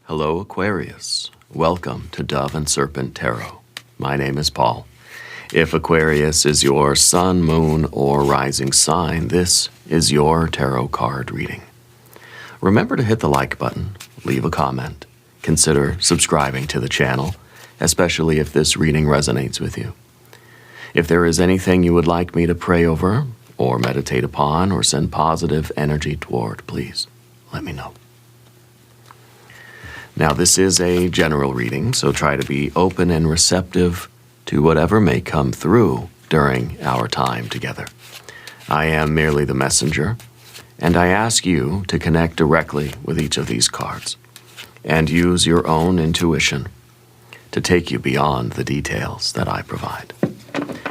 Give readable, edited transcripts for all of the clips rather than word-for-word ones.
Hello, Aquarius. Welcome to Dove and Serpent Tarot. My name is Paul. If Aquarius is your sun, moon, or rising sign, this is your tarot card reading. Remember to hit the like button, leave a comment, consider subscribing to the channel, especially if this reading resonates with you. If there is anything you would like me to pray over, or meditate upon, or send positive energy toward, please let me know. Now, this is a general reading, so try to be open and receptive to whatever may come through during our time together. I am merely the messenger, and I ask you to connect directly with each of these cards and use your own intuition to take you beyond the details that I provide.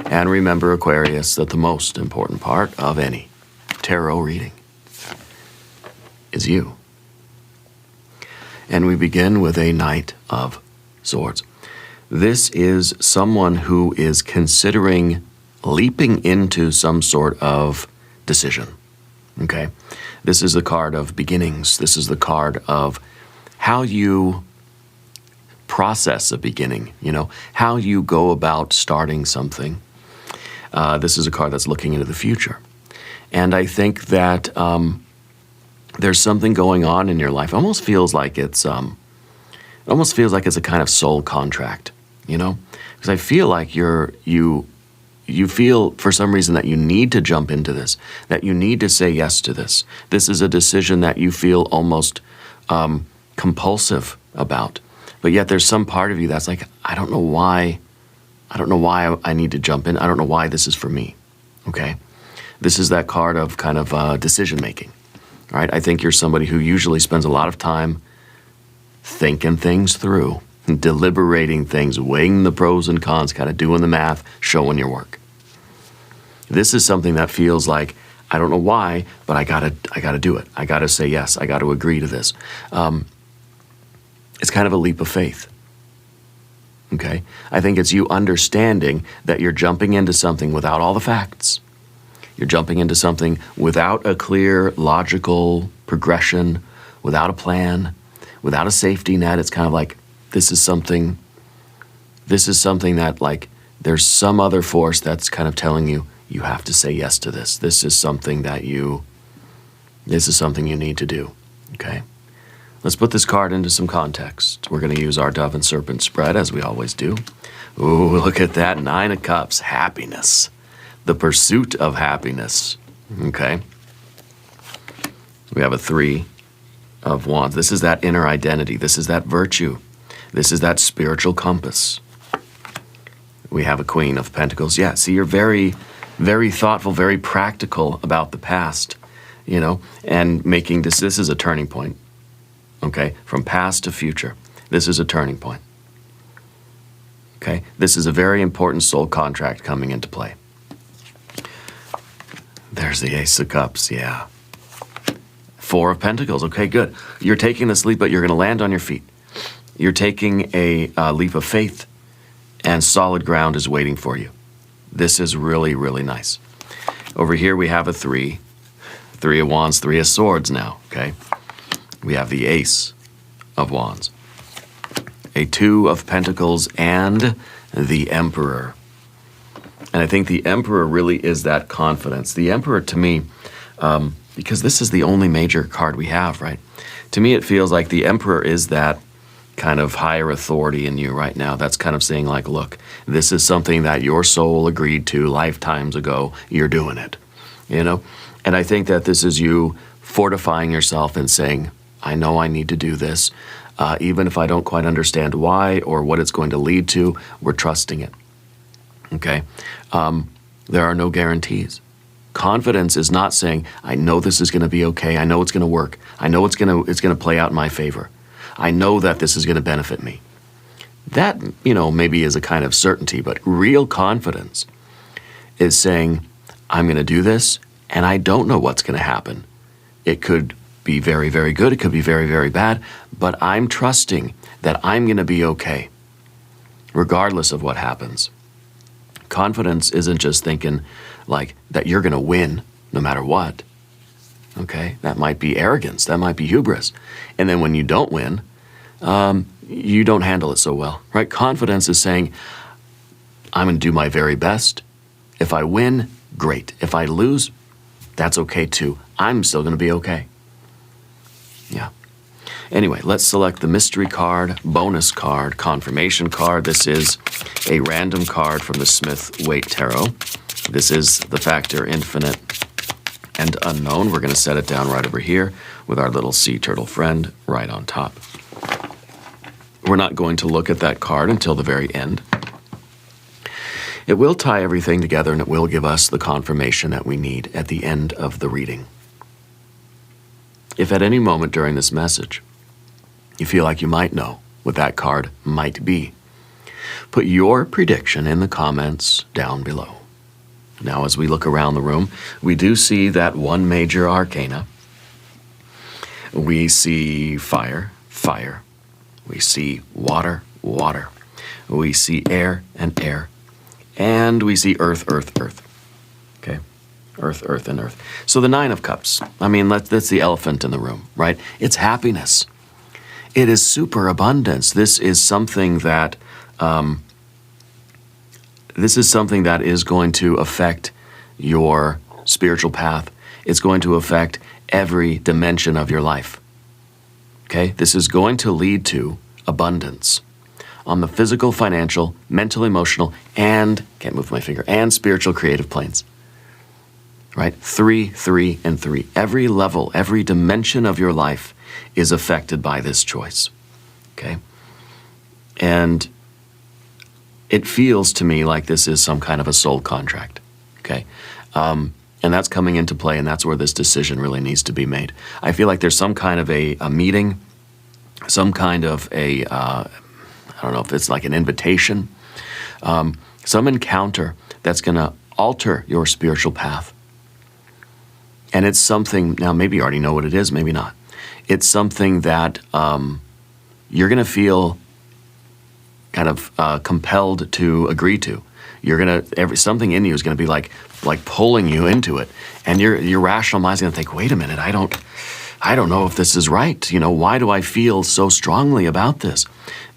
And remember, Aquarius, that the most important part of any tarot reading is you. And we begin with a Knight of Swords. This is someone who is considering leaping into some sort of decision, okay? This is the card of beginnings. This is the card of how you process a beginning, how you go about starting something. This is a card that's looking into the future. And I think that there's something going on in your life. It almost feels like it's a kind of soul contract, because I feel like you feel for some reason that you need to jump into this, that you need to say yes to this. This is a decision that you feel almost compulsive about, but yet there's some part of you that's like, I don't know why I need to jump in. I don't know why this is for me. Okay, this is that card of kind of decision making. Right? I think you're somebody who usually spends a lot of time thinking things through, deliberating things, weighing the pros and cons, kind of doing the math, showing your work. This is something that feels like, I don't know why, but I gotta do it. I gotta say yes. I gotta agree to this. It's kind of a leap of faith. Okay? I think it's you understanding that you're jumping into something without all the facts. You're jumping into something without a clear, logical progression, without a plan, without a safety net. It's kind of like, this is something that, like, there's some other force that's kind of telling you, you have to say yes to this. This is something you need to do, okay? Let's put this card into some context. We're going to use our Dove and Serpent spread, as we always do. Ooh, look at that, 9 of Cups, happiness. The pursuit of happiness, okay? We have a 3 of Wands. This is that inner identity. This is that virtue. This is that spiritual compass. We have a Queen of Pentacles. Yeah, see, you're very, very thoughtful, very practical about the past, and making this is a turning point, okay? From past to future. This is a turning point, okay? This is a very important soul contract coming into play. There's the Ace of Cups, yeah. 4 of Pentacles, okay, good. You're taking this leap, but you're going to land on your feet. You're taking a leap of faith, and solid ground is waiting for you. This is really, really nice. Over here we have a 3. 3 of Wands, 3 of Swords now, okay? We have the Ace of Wands. A 2 of Pentacles and the Emperor. And I think the Emperor really is that confidence. The Emperor, to me, because this is the only major card we have, right? To me, it feels like the Emperor is that kind of higher authority in you right now. That's kind of saying, like, look, this is something that your soul agreed to lifetimes ago. You're doing it, And I think that this is you fortifying yourself and saying, I know I need to do this. Even if I don't quite understand why or what it's going to lead to, we're trusting it. Okay? There are no guarantees. Confidence is not saying, I know this is going to be okay. I know it's going to work. I know it's going to play out in my favor. I know that this is going to benefit me. That, maybe is a kind of certainty, but real confidence is saying, I'm going to do this, and I don't know what's going to happen. It could be very, very good. It could be very, very bad, but I'm trusting that I'm going to be okay, regardless of what happens. Confidence isn't just thinking like that you're going to win no matter what. Okay, that might be arrogance. That might be hubris. And then when you don't win, you don't handle it so well, right? Confidence is saying, I'm going to do my very best. If I win, great. If I lose, that's okay too. I'm still going to be okay. Yeah. Anyway, let's select the mystery card, bonus card, confirmation card. This is a random card from the Smith-Waite Tarot. This is the factor infinite and unknown. We're going to set it down right over here with our little sea turtle friend right on top. We're not going to look at that card until the very end. It will tie everything together and it will give us the confirmation that we need at the end of the reading. If at any moment during this message you feel like you might know what that card might be, put your prediction in the comments down below. Now, as we look around the room, we do see that one major arcana. We see fire, fire. We see water, water. We see air and air. And we see earth, earth, earth. Okay? Earth, earth, and earth. So the Nine of Cups, I mean, that's the elephant in the room, right? It's happiness. It is superabundance. This is something that is going to affect your spiritual path. It's going to affect every dimension of your life. Okay? This is going to lead to abundance on the physical, financial, mental, emotional, and, can't move my finger, and spiritual creative planes. Right? 3, 3, and 3. Every level, every dimension of your life is affected by this choice. Okay? And it feels to me like this is some kind of a soul contract. Okay? And that's coming into play, and that's where this decision really needs to be made. I feel like there's some kind of a meeting, some kind of a, I don't know if it's like an invitation, some encounter that's going to alter your spiritual path. And it's something, now maybe you already know what it is, maybe not. It's something that you're going to feel kind of compelled to agree to. You're going to, something in you is going to be like pulling you into it. And your rational mind's going to think, wait a minute, I don't know if this is right. You know, why do I feel so strongly about this?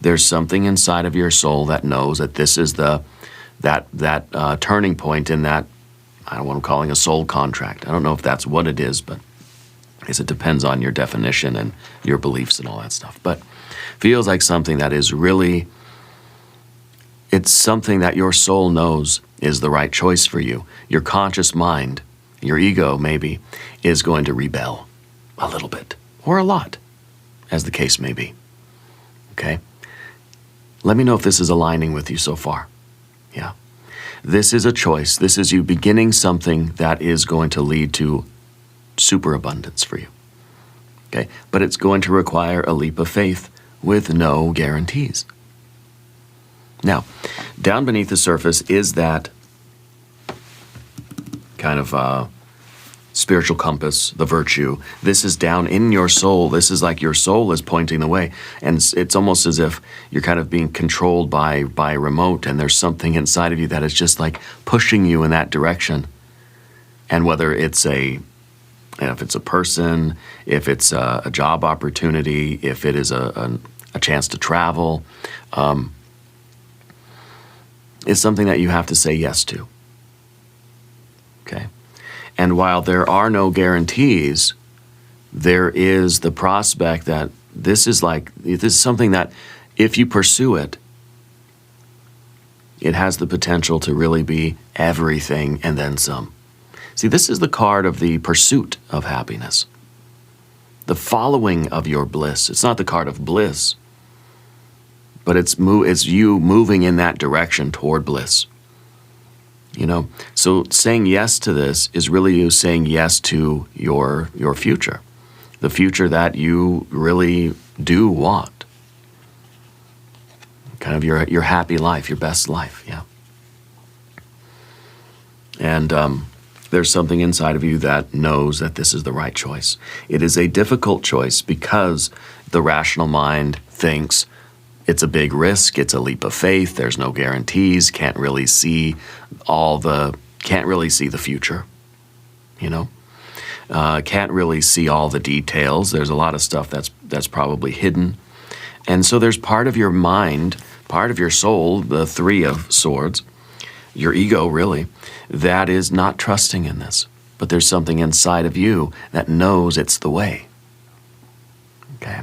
There's something inside of your soul that knows that this is that turning point in that, I don't know what I'm calling a soul contract. I don't know if that's what it is, but I guess it depends on your definition and your beliefs and all that stuff. But feels like something that is really, it's something that your soul knows is the right choice for you. Your conscious mind, your ego maybe, is going to rebel a little bit, or a lot, as the case may be. Okay? Let me know if this is aligning with you so far. Yeah. This is a choice. This is you beginning something that is going to lead to superabundance for you. Okay? But it's going to require a leap of faith with no guarantees. Now, down beneath the surface is that kind of spiritual compass, the virtue. This is down in your soul. This is like your soul is pointing the way. And it's almost as if you're kind of being controlled by a remote, and there's something inside of you that is just like pushing you in that direction. And whether it's if it's a person, if it's a job opportunity, if it is a chance to travel, it's something that you have to say yes to. Okay? And while there are no guarantees, there is the prospect that this is something that if you pursue it, it has the potential to really be everything and then some. See, this is the card of the pursuit of happiness, the following of your bliss. It's not the card of bliss, but it's you moving in that direction toward bliss. You know, so saying yes to this is really you saying yes to your future, the future that you really do want. Kind of your happy life, your best life, yeah. And there's something inside of you that knows that this is the right choice. It is a difficult choice because the rational mind thinks it's a big risk, it's a leap of faith, there's no guarantees, can't really see the future, you know? Can't really see all the details. There's a lot of stuff that's probably hidden. And so there's part of your mind, part of your soul, the Three of Swords, your ego really, that is not trusting in this. But there's something inside of you that knows it's the way. Okay?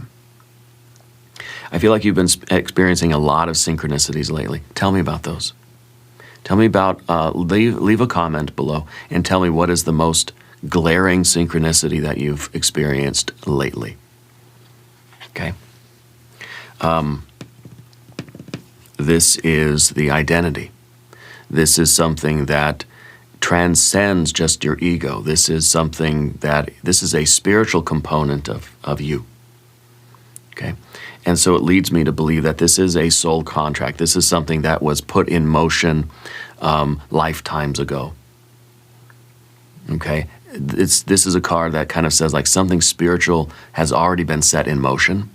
I feel like you've been experiencing a lot of synchronicities lately. Tell me about those. Tell me about, leave a comment below and tell me what is the most glaring synchronicity that you've experienced lately. Okay? This is the identity. This is something that transcends just your ego. This is something this is a spiritual component of you. Okay? And so it leads me to believe that this is a soul contract. This is something that was put in motion lifetimes ago. Okay? This is a card that kind of says like something spiritual has already been set in motion.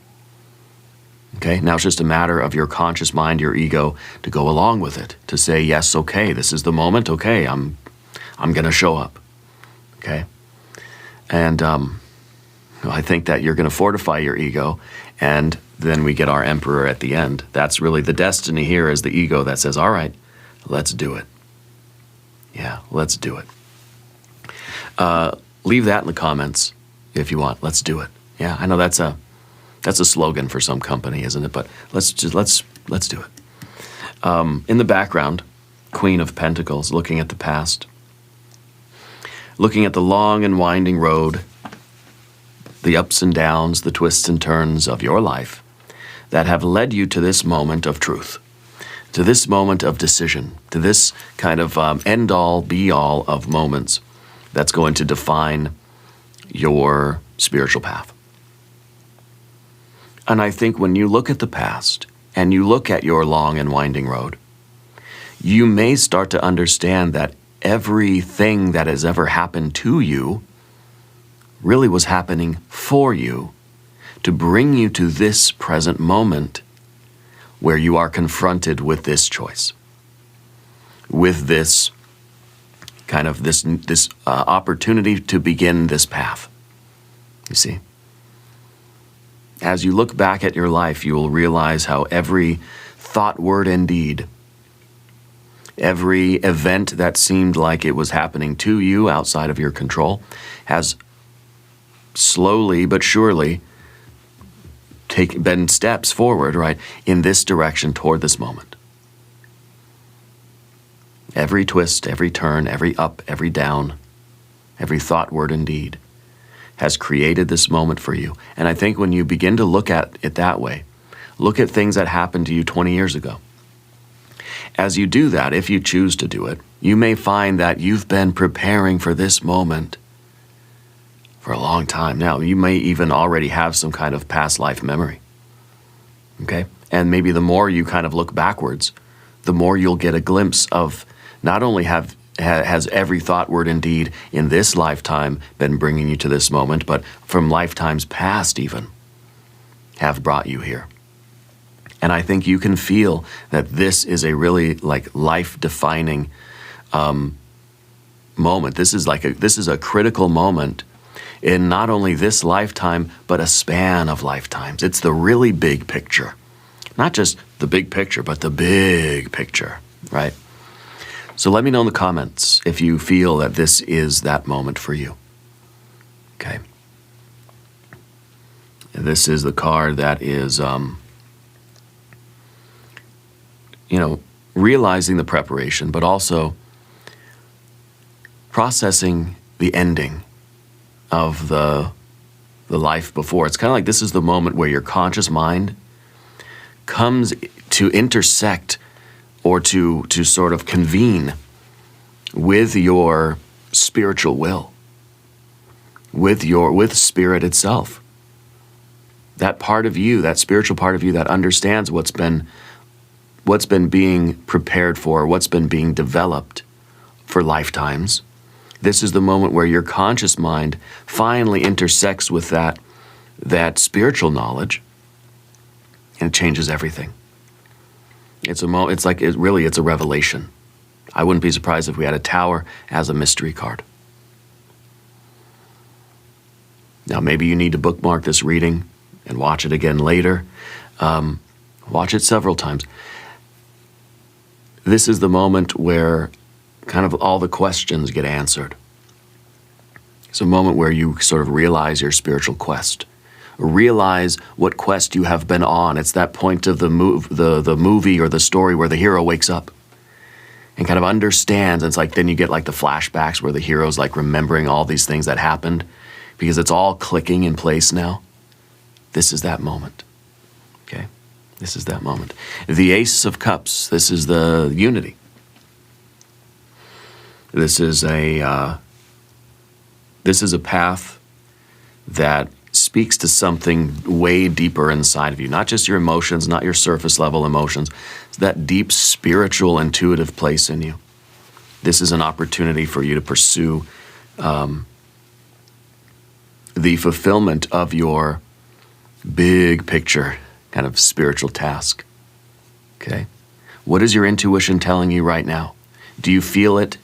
Okay? Now it's just a matter of your conscious mind, your ego, to go along with it, to say, yes, okay, this is the moment, okay, I'm going to show up. Okay? And I think that you're going to fortify your ego, and then we get our emperor at the end. That's really the destiny here, is the ego that says, all right, let's do it. Yeah, let's do it. Leave that in the comments if you want. Let's do it. Yeah, I know that's a slogan for some company, isn't it? But let's do it. In the background, Queen of Pentacles, looking at the past, looking at the long and winding road, the ups and downs, the twists and turns of your life that have led you to this moment of truth, to this moment of decision, to this kind of end-all, be-all of moments that's going to define your spiritual path. And I think when you look at the past and you look at your long and winding road, you may start to understand that everything that has ever happened to you really was happening for you to bring you to this present moment where you are confronted with this choice, with this kind of this opportunity to begin this path. You see? As you look back at your life, you will realize how every thought, word, and deed, every event that seemed like it was happening to you outside of your control has slowly but surely been steps forward, right, in this direction toward this moment. Every twist, every turn, every up, every down, every thought, word, and deed has created this moment for you. And I think when you begin to look at it that way, look at things that happened to you 20 years ago. As you do that, if you choose to do it, you may find that you've been preparing for this moment for a long time now. You may even already have some kind of past life memory. Okay? And maybe the more you kind of look backwards, the more you'll get a glimpse of not only has every thought, word, and deed in this lifetime been bringing you to this moment, but from lifetimes past even have brought you here. And I think you can feel that this is a really like life-defining moment. This is a critical moment in not only this lifetime, but a span of lifetimes. It's the really big picture. Not just the big picture, but the big picture, right? So let me know in the comments if you feel that this is that moment for you. Okay. This is the card that is, realizing the preparation, but also processing the ending of the life before. It's kind of like this is the moment where your conscious mind comes to intersect or to sort of convene with your spiritual will, with spirit itself. That part of you, that spiritual part of you that understands what's been being prepared for, what's been being developed for lifetimes. This is the moment where your conscious mind finally intersects with that spiritual knowledge, and it changes everything. It's a revelation. I wouldn't be surprised if we had a tower as a mystery card. Now, maybe you need to bookmark this reading and watch it again later. Watch it several times. This is the moment where kind of all the questions get answered. It's a moment where you sort of realize your spiritual quest. Realize what quest you have been on. It's that point of the movie or the story where the hero wakes up and kind of understands. And it's like then you get like the flashbacks where the hero's like remembering all these things that happened because it's all clicking in place now. This is that moment. Okay? This is that moment. The Ace of Cups. This is the unity. This is a path that speaks to something way deeper inside of you. Not just your emotions, not your surface level emotions. It's that deep spiritual, intuitive place in you. This is an opportunity for you to pursue the fulfillment of your big picture kind of spiritual task. Okay? What is your intuition telling you right now? Do you feel it?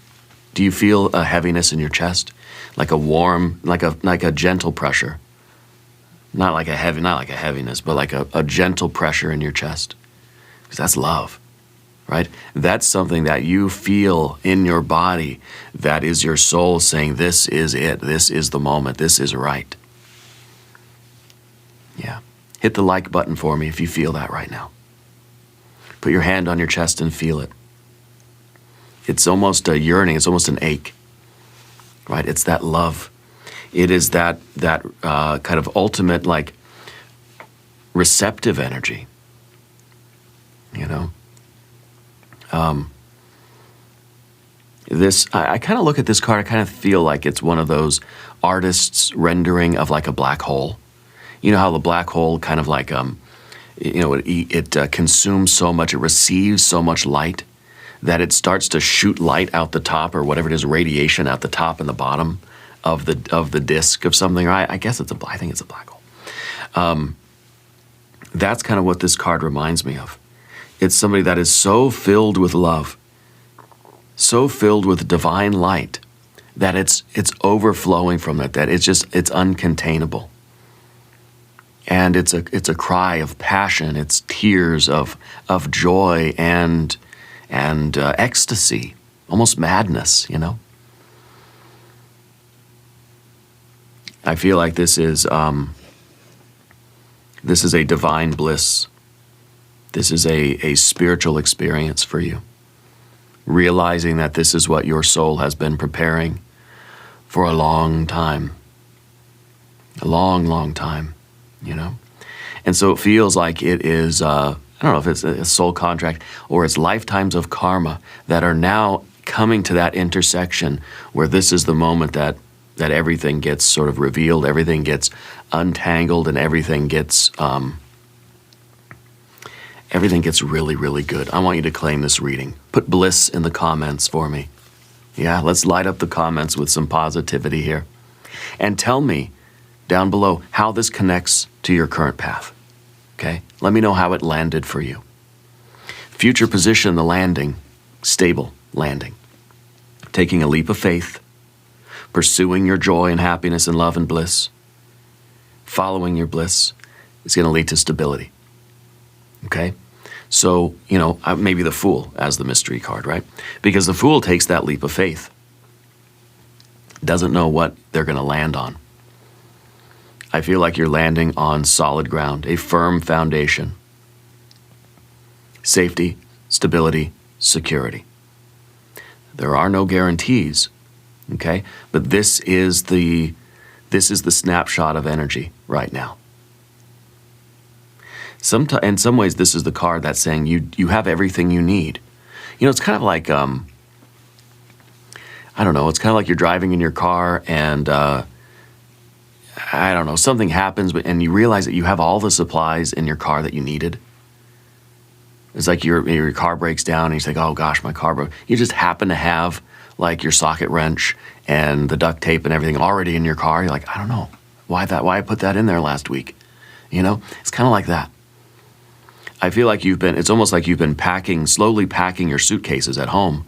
Do you feel a heaviness in your chest? Like a warm, like a gentle pressure. Not like a heaviness, but like a gentle pressure in your chest. Because that's love, right? That's something that you feel in your body. That is your soul saying, this is it. This is the moment. This is right. Yeah. Hit the like button for me if you feel that right now. Put your hand on your chest and feel it. It's almost a yearning. It's almost an ache, right? It's that love. It is that kind of ultimate, like, receptive energy, you know? I kind of look at this card, I kind of feel like it's one of those artists' rendering of like a black hole. You know how the black hole kind of like, it consumes so much, it receives so much light that it starts to shoot light out the top or whatever it is, radiation out the top and the bottom of the disk of something. Right? I guess I think it's a black hole. That's kind of what this card reminds me of. It's somebody that is so filled with love, so filled with divine light, that it's overflowing from it, that it's uncontainable. And it's a cry of passion, it's tears of joy and ecstasy, almost madness, you know? I feel like this is a divine bliss. This is a spiritual experience for you. Realizing that this is what your soul has been preparing for a long time. A long, long time, you know? And so it feels like it is, I don't know if it's a soul contract or it's lifetimes of karma that are now coming to that intersection where this is the moment that everything gets sort of revealed, everything gets untangled, and everything gets really, really good. I want you to claim this reading. Put bliss in the comments for me. Yeah, let's light up the comments with some positivity here. And tell me down below how this connects to your current path. Okay? Let me know how it landed for you. Future position, the landing, stable landing. Taking a leap of faith, pursuing your joy and happiness and love and bliss, following your bliss is going to lead to stability. Okay? So, you know, maybe the Fool as the mystery card, right? Because the Fool takes that leap of faith, doesn't know what they're going to land on. I feel like you're landing on solid ground, a firm foundation. Safety, stability, security. There are no guarantees, okay? But this is the snapshot of energy right now. In some ways, this is the card that's saying you have everything you need. You know, it's kind of like, I don't know, it's kind of like you're driving in your car and, I don't know, something happens and you realize that you have all the supplies in your car that you needed. It's like your car breaks down and you think, oh gosh, my car broke. You just happen to have like your socket wrench and the duct tape and everything already in your car. You're like, I don't know, why I put that in there last week? You know, it's kind of like that. I feel like it's almost like you've been slowly packing your suitcases at home.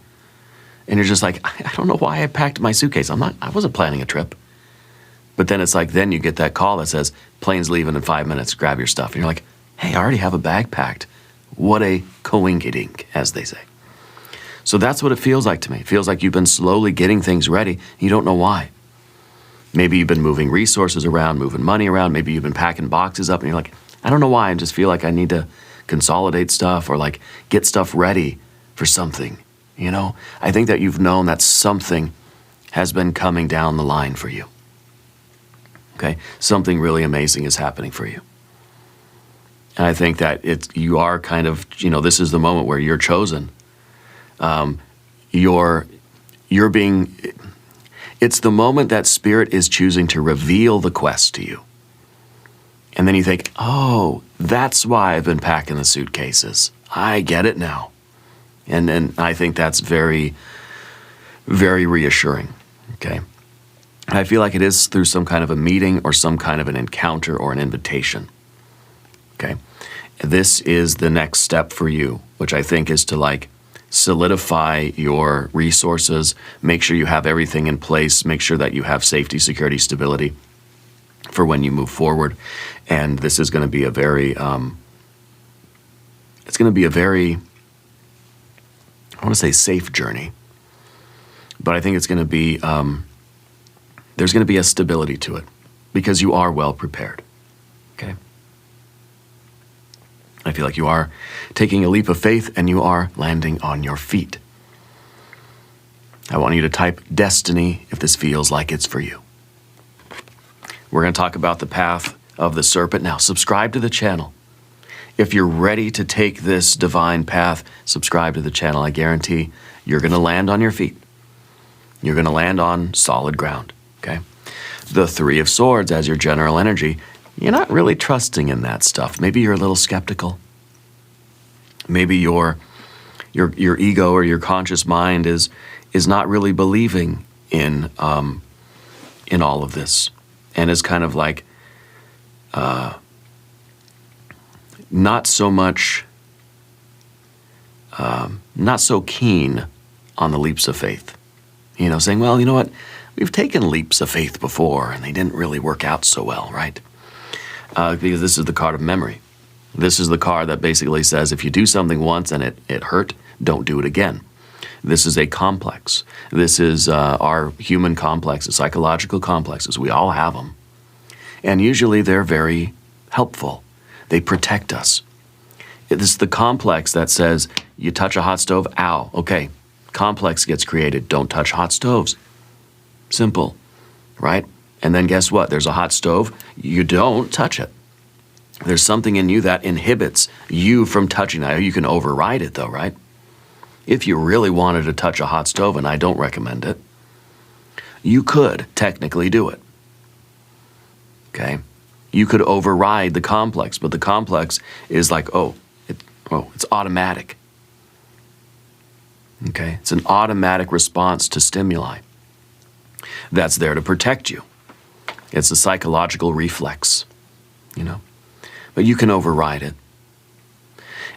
And you're just like, I don't know why I packed my suitcase. I wasn't planning a trip. But then it's like, then you get that call that says, plane's leaving in 5 minutes, grab your stuff. And you're like, Hey, I already have a bag packed. What a coinkydink, as they say. So that's what it feels like to me. It feels like you've been slowly getting things ready. You don't know why. Maybe you've been moving resources around, moving money around. Maybe you've been packing boxes up and you're like, I don't know why. I just feel like I need to consolidate stuff or like get stuff ready for something. You know, I think that you've known that something has been coming down the line for you. Okay, something really amazing is happening for you. And I think that you are kind of, you know, this is the moment where you're chosen. You're being, it's the moment that Spirit is choosing to reveal the quest to you. And then you think, oh, that's why I've been packing the suitcases. I get it now. And I think that's very, very reassuring, okay? I feel like it is through some kind of a meeting or some kind of an encounter or an invitation, okay? This is the next step for you, which I think is to like solidify your resources, make sure you have everything in place, make sure that you have safety, security, stability for when you move forward. And this is going to be a very, it's going to be a very, I want to say safe journey, but I think it's going to be, there's going to be a stability to it because you are well prepared, okay? I feel like you are taking a leap of faith and you are landing on your feet. I want you to type destiny if this feels like it's for you. We're going to talk about the path of the serpent. Now, subscribe to the channel. If you're ready to take this divine path, subscribe to the channel. I guarantee you're going to land on your feet. You're going to land on solid ground, okay? The Three of Swords as your general energy, you're not really trusting in that stuff. Maybe you're a little skeptical. Maybe your ego or your conscious mind is not really believing in all of this, and is kind of like not so much, not so keen on the leaps of faith. You know, saying, well, you know what, we've taken leaps of faith before, and they didn't really work out so well, right? Because this is the card of memory. This is the card that basically says if you do something once and it hurt, don't do it again. This is a complex. This is our human complexes, psychological complexes. We all have them. And usually they're very helpful. They protect us. This is the complex that says you touch a hot stove, ow, okay. Complex gets created, don't touch hot stoves. Simple, right? And then guess what? There's a hot stove, you don't touch it. There's something in you that inhibits you from touching that. You can override it though, right? If you really wanted to touch a hot stove, and I don't recommend it, you could technically do it, okay? You could override the complex, but the complex is like, it's automatic, okay? It's an automatic response to stimuli that's there to protect you. It's a psychological reflex, you know? But you can override it.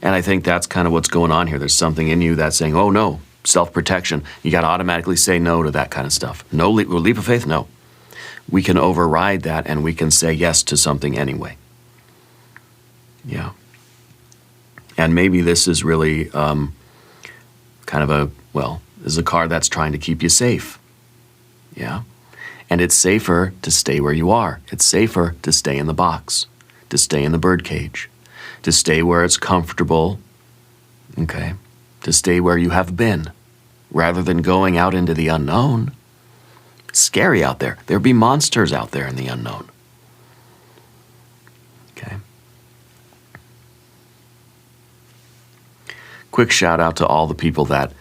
And I think that's kind of what's going on here. There's something in you that's saying, oh no, self-protection. You got to automatically say no to that kind of stuff. No leap of faith, no. We can override that and we can say yes to something anyway. Yeah. And maybe this is really kind of this is a card that's trying to keep you safe. Yeah. And it's safer to stay where you are. It's safer to stay in the box, to stay in the birdcage, to stay where it's comfortable, okay? To stay where you have been, rather than going out into the unknown. It's scary out there. There'll be monsters out there in the unknown. Okay. Quick shout out to all the people that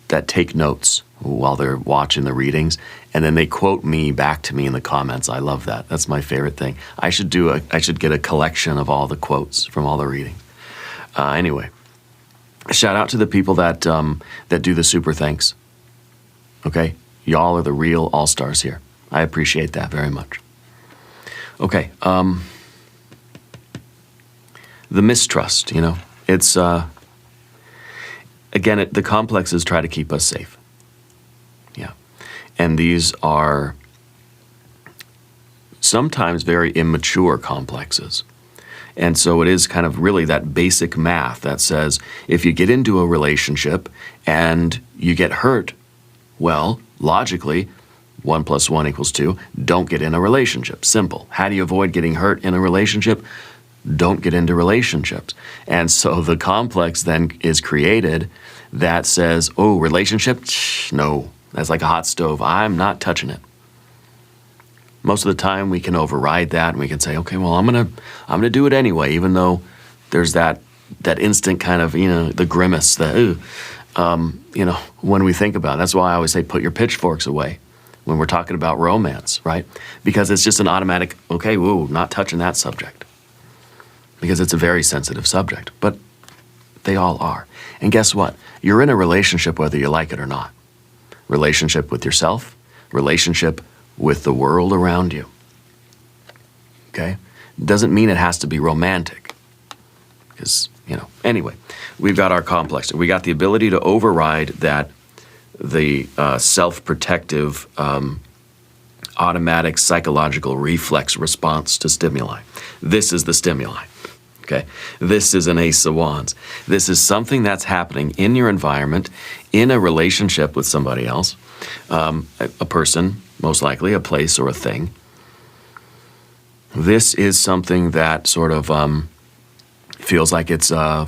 that take notes while they're watching the readings, and then they quote me back to me in the comments. I love that. That's my favorite thing. I should get a collection of all the quotes from all the readings. Anyway, shout out to the people that do the super thanks. Okay, y'all are the real all-stars here. I appreciate that very much. Okay, the mistrust. You know, it's again, the complexes try to keep us safe. Yeah. And these are sometimes very immature complexes. And so it is kind of really that basic math that says if you get into a relationship and you get hurt, well, logically, 1 + 1 = 2, don't get in a relationship. Simple. How do you avoid getting hurt in a relationship? Don't get into relationships. And so the complex then is created that says, oh, relationship? No, that's like a hot stove. I'm not touching it. Most of the time we can override that and we can say, okay, well, I'm gonna do it anyway, even though there's that instant kind of, the grimace that, when we think about it. That's why I always say put your pitchforks away when we're talking about romance, right? Because it's just an automatic, okay, whoa, not touching that subject. Because it's a very sensitive subject, but they all are. And guess what? You're in a relationship whether you like it or not. Relationship with yourself, relationship with the world around you. Okay? Doesn't mean it has to be romantic. Because, anyway, we've got our complex. We got the ability to override the self-protective automatic psychological reflex response to stimuli. This is the stimuli. Okay, this is an Ace of Wands. This is something that's happening in your environment, in a relationship with somebody else, a person, most likely, a place or a thing. This is something that sort of feels like it's an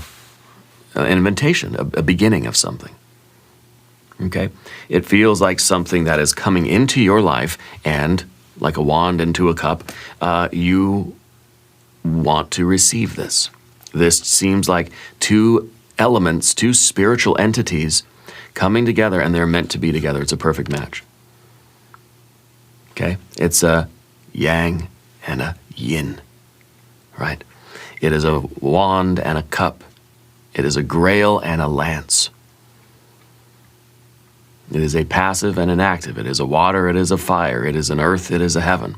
invitation, a beginning of something. Okay, it feels like something that is coming into your life, and like a wand into a cup, you want to receive this. This seems like two elements, two spiritual entities coming together, and they're meant to be together. It's a perfect match. Okay? It's a yang and a yin, right? It is a wand and a cup. It is a grail and a lance. It is a passive and an active. It is a water, it is a fire, it is an earth, it is a heaven.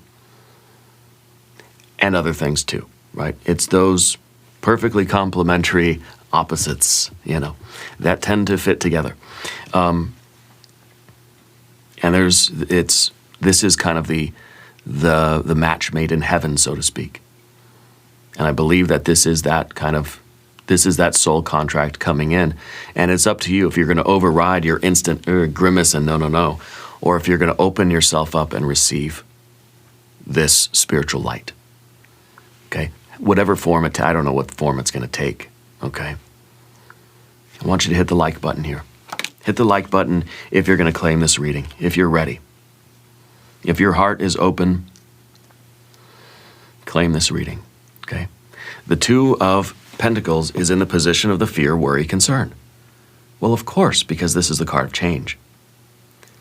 And other things too, right? It's those perfectly complementary opposites, that tend to fit together. And this is kind of the match made in heaven, so to speak. And I believe that this is that soul contract coming in. And it's up to you if you're going to override your instant grimace and no, or if you're going to open yourself up and receive this spiritual light. Okay? Whatever form I don't know what form it's going to take. Okay? I want you to hit the like button here. Hit the like button if you're going to claim this reading, if you're ready. If your heart is open, claim this reading. Okay? The Two of Pentacles is in the position of the fear, worry, concern. Well, of course, because this is the card of change.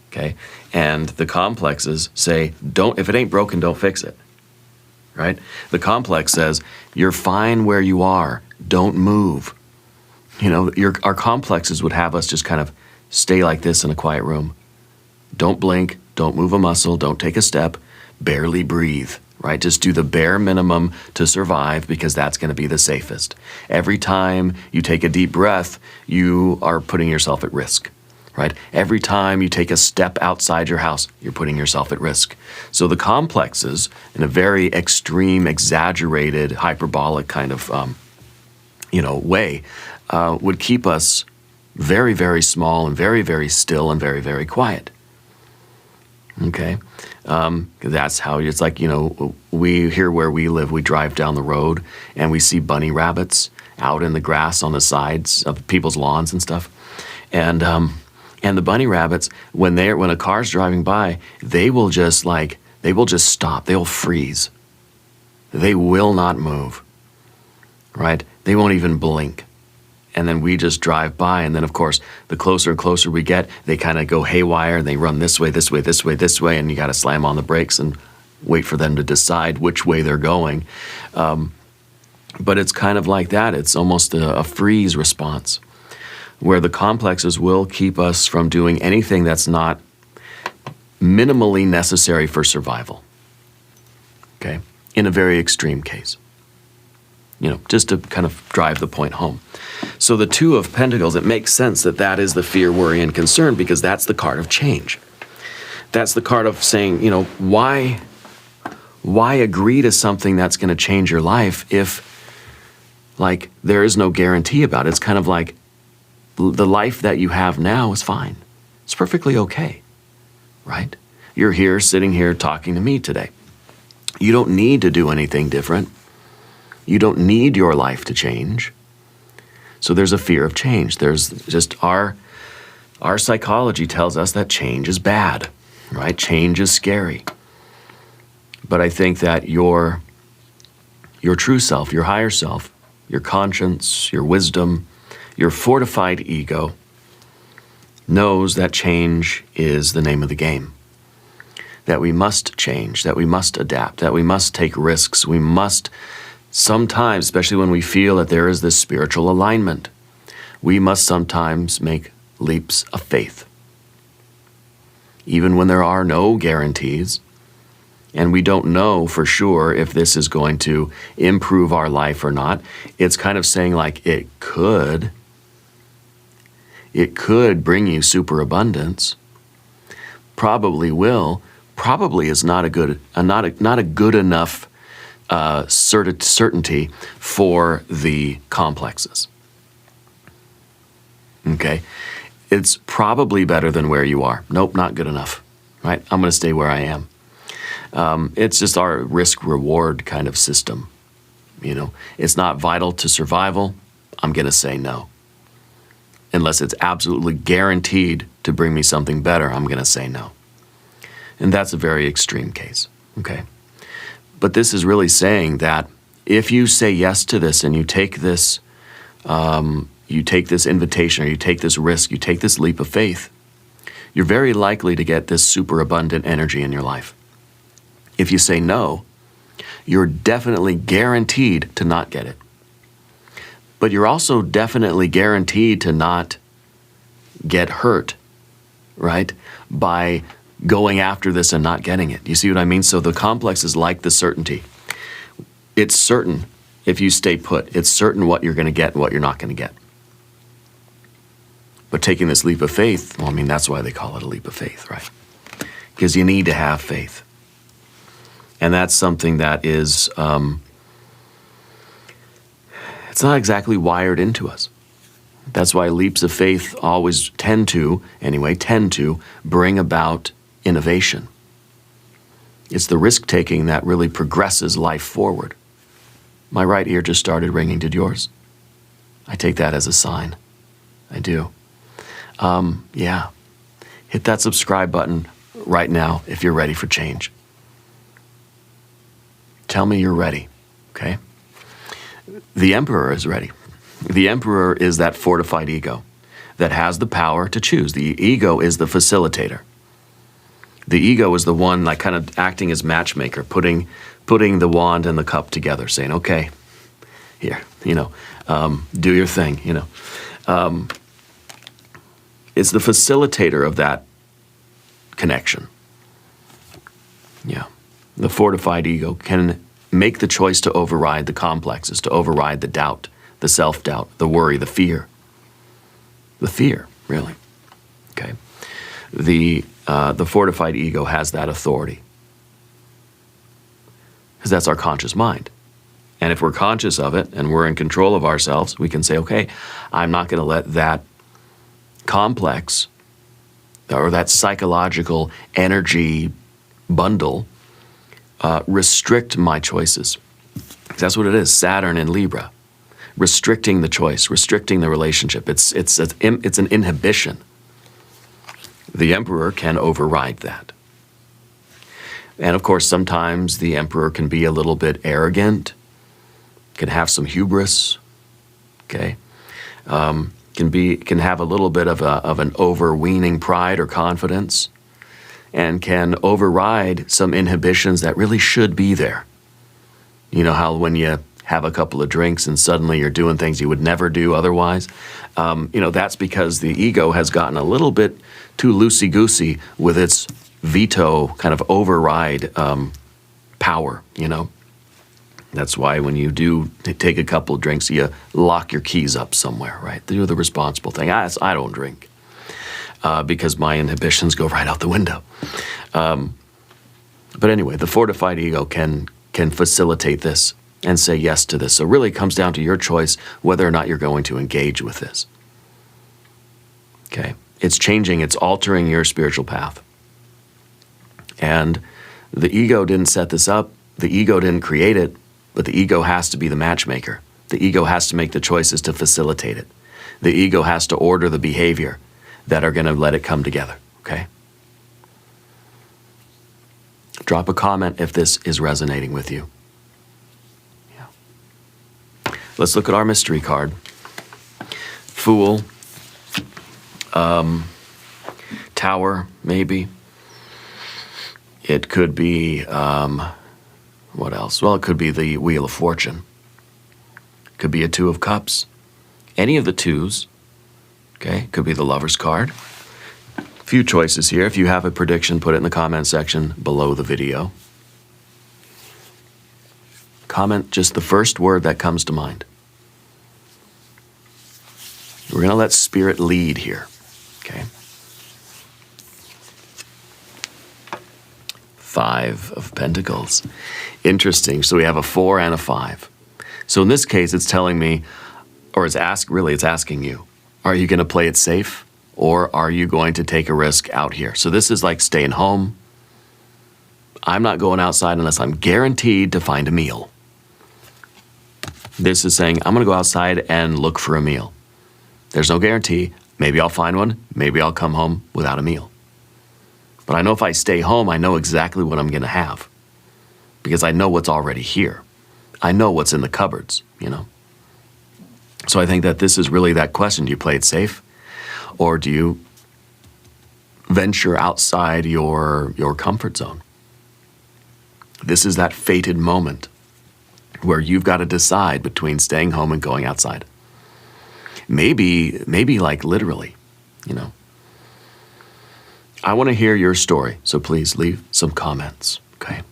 Okay? And the complexes say, if it ain't broken, don't fix it. Right? The complex says, you're fine where you are. Don't move. Our complexes would have us just kind of stay like this in a quiet room. Don't blink. Don't move a muscle. Don't take a step. Barely breathe. Right? Just do the bare minimum to survive, because that's going to be the safest. Every time you take a deep breath, you are putting yourself at risk. Right? Every time you take a step outside your house, you're putting yourself at risk. So the complexes, in a very extreme, exaggerated, hyperbolic kind of way, would keep us very, very small and very, very still and very, very quiet. Okay? That's how it's like, we here where we live, we drive down the road and we see bunny rabbits out in the grass on the sides of people's lawns and stuff. And the bunny rabbits, when a car's driving by, they will just stop. They'll freeze. They will not move. Right? They won't even blink. And then we just drive by, and then of course, the closer and closer we get, they kind of go haywire, and they run this way, this way, this way, this way, and you got to slam on the brakes and wait for them to decide which way they're going. But it's kind of like that. It's almost a freeze response, where the complexes will keep us from doing anything that's not minimally necessary for survival. Okay? In a very extreme case. Just to kind of drive the point home. So the Two of Pentacles, it makes sense that is the fear, worry, and concern, because that's the card of change. That's the card of saying, why agree to something that's going to change your life if like there is no guarantee about it. It's kind of like the life that you have now is fine. It's perfectly okay, right? You're here, sitting here, talking to me today. You don't need to do anything different. You don't need your life to change. So there's a fear of change. There's just our psychology tells us that change is bad, right? Change is scary. But I think that your true self, your higher self, your conscience, your wisdom, your fortified ego knows that change is the name of the game. That we must change, that we must adapt, that we must take risks. We must sometimes, especially when we feel that there is this spiritual alignment, we must sometimes make leaps of faith. Even when there are no guarantees, and we don't know for sure if this is going to improve our life or not, it's kind of saying like it could bring you superabundance, probably will, probably is not a good enough certainty for the complexes. Okay? It's probably better than where you are. Nope, not good enough. Right? I'm going to stay where I am. It's just our risk-reward kind of system. You know, it's not vital to survival. I'm going to say no. Unless it's absolutely guaranteed to bring me something better, I'm going to say no. And that's a very extreme case. Okay? But this is really saying that if you say yes to this and you take this invitation, or you take this risk, you take this leap of faith, you're very likely to get this superabundant energy in your life. If you say no, you're definitely guaranteed to not get it. But you're also definitely guaranteed to not get hurt, right, by going after this and not getting it. You see what I mean? So the complex is like the certainty. It's certain if you stay put. It's certain what you're going to get and what you're not going to get. But taking this leap of faith, well, I mean, that's why they call it a leap of faith, right? Because you need to have faith. And that's something that is, it's not exactly wired into us. That's why leaps of faith always tend to bring about innovation. It's the risk-taking that really progresses life forward. My right ear just started ringing. Did yours? I take that as a sign. I do. Yeah. Hit that subscribe button right now if you're ready for change. Tell me you're ready, okay? The Emperor is ready. The Emperor is that fortified ego that has the power to choose. The ego is the facilitator. The ego is the one like kind of acting as matchmaker, putting the wand and the cup together, saying, okay, here, do your thing, It's the facilitator of that connection. Yeah. The fortified ego can make the choice to override the complexes, to override the doubt, the self-doubt, the worry, the fear. The fear, really. Okay. The fortified ego has that authority. Because that's our conscious mind. And if we're conscious of it and we're in control of ourselves, we can say, okay, I'm not going to let that complex or that psychological energy bundle restrict my choices. That's what it is, Saturn in Libra. Restricting the choice, restricting the relationship. It's an inhibition. The Emperor can override that. And of course, sometimes the Emperor can be a little bit arrogant, can have some hubris, okay? Can have a little bit of an overweening pride or confidence, and can override some inhibitions that really should be there. You know how when you have a couple of drinks and suddenly you're doing things you would never do otherwise? That's because the ego has gotten a little bit too loosey-goosey with its veto kind of override power, That's why when you do take a couple of drinks, you lock your keys up somewhere, right? Do the responsible thing. I don't drink. Because my inhibitions go right out the window. But anyway, the fortified ego can facilitate this and say yes to this. So really it comes down to your choice whether or not you're going to engage with this. Okay? It's changing, it's altering your spiritual path. And the ego didn't set this up, the ego didn't create it, but the ego has to be the matchmaker. The ego has to make the choices to facilitate it. The ego has to order the behavior that are going to let it come together, okay? Drop a comment if this is resonating with you. Yeah. Let's look at our mystery card. Fool. Tower, maybe. It could be, what else? Well, it could be the Wheel of Fortune. It could be a Two of Cups. Any of the twos, okay? Could be the Lover's card. Few choices here. If you have a prediction, put it in the comment section below the video. Comment just the first word that comes to mind. We're going to let Spirit lead here, okay? Five of Pentacles. Interesting. So we have a 4 and a 5. So in this case, it's telling me, or it's asking you, are you going to play it safe? Or are you going to take a risk out here? So this is like staying home. I'm not going outside unless I'm guaranteed to find a meal. This is saying, I'm going to go outside and look for a meal. There's no guarantee. Maybe I'll find one. Maybe I'll come home without a meal. But I know if I stay home, I know exactly what I'm going to have. Because I know what's already here. I know what's in the cupboards, you know. So I think that this is really that question. Do you play it safe? Or do you venture outside your comfort zone? This is that fated moment where you've got to decide between staying home and going outside. Maybe like literally, you know. I want to hear your story, so please leave some comments, okay?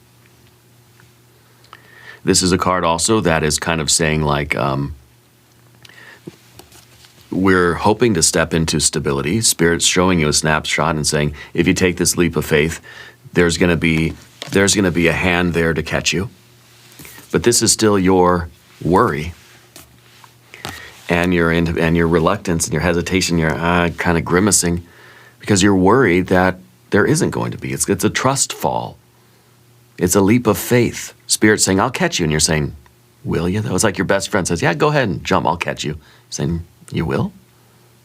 This is a card also that is kind of saying like, we're hoping to step into stability. Spirit's showing you a snapshot and saying, if you take this leap of faith, there's going to be a hand there to catch you. But this is still your worry and your reluctance and your hesitation. You're kind of grimacing because you're worried that there isn't going to be. It's a trust fall. It's a leap of faith. Spirit's saying, I'll catch you. And you're saying, will you? That was like your best friend says, yeah, go ahead and jump. I'll catch you. You're saying, you will?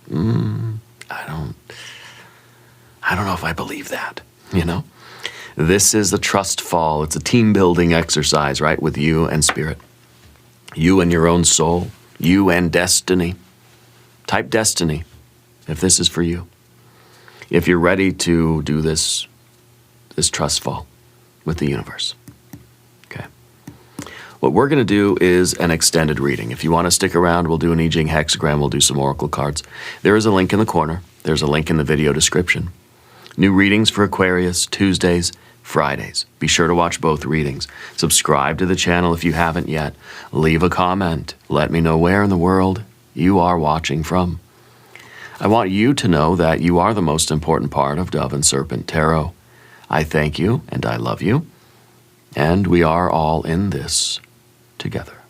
I don't know if I believe that, you know? This is a trust fall. It's a team building exercise, right? With you and Spirit. You and your own soul. You and destiny. Type destiny if this is for you. If you're ready to do this trust fall with the universe. Okay. What we're going to do is an extended reading. If you want to stick around, we'll do an I Ching hexagram. We'll do some oracle cards. There is a link in the corner. There's a link in the video description. New readings for Aquarius, Tuesdays, Fridays. Be sure to watch both readings. Subscribe to the channel if you haven't yet. Leave a comment. Let me know where in the world you are watching from. I want you to know that you are the most important part of Dove and Serpent Tarot. I thank you and I love you. And we are all in this together.